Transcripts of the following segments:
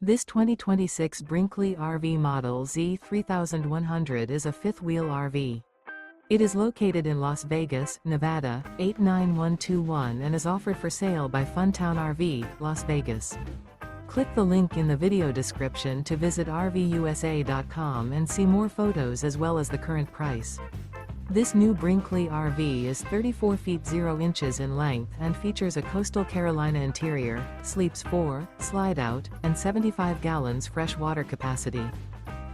This 2026 Brinkley RV Model Z 3100 is a fifth-wheel RV. It is located in Las Vegas, Nevada, 89121 and is offered for sale by Funtown RV, Las Vegas. Click the link in the video description to visit RVUSA.com and see more photos as well as the current price. This new Brinkley RV is 34 feet 0 inches in length and features a coastal Carolina interior, sleeps 4, slide-out, and 75 gallons fresh water capacity.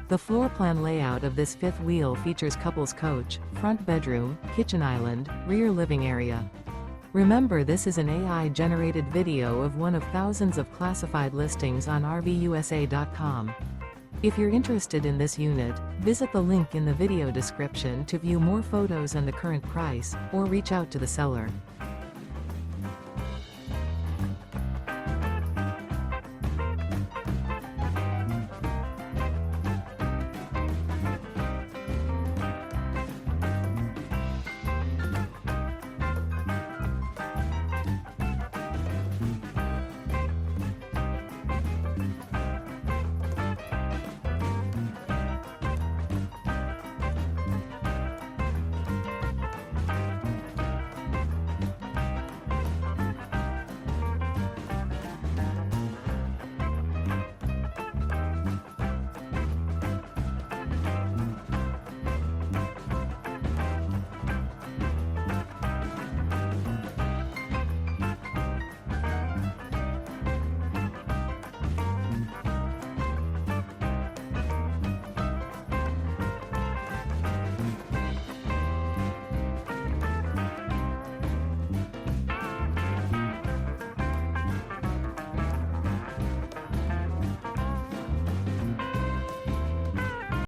The floor plan layout of this fifth wheel features couples coach, front bedroom, kitchen island, rear living area. Remember, this is an AI-generated video of one of thousands of classified listings on RVUSA.com. If you're interested in this unit, visit the link in the video description to view more photos and the current price, or reach out to the seller.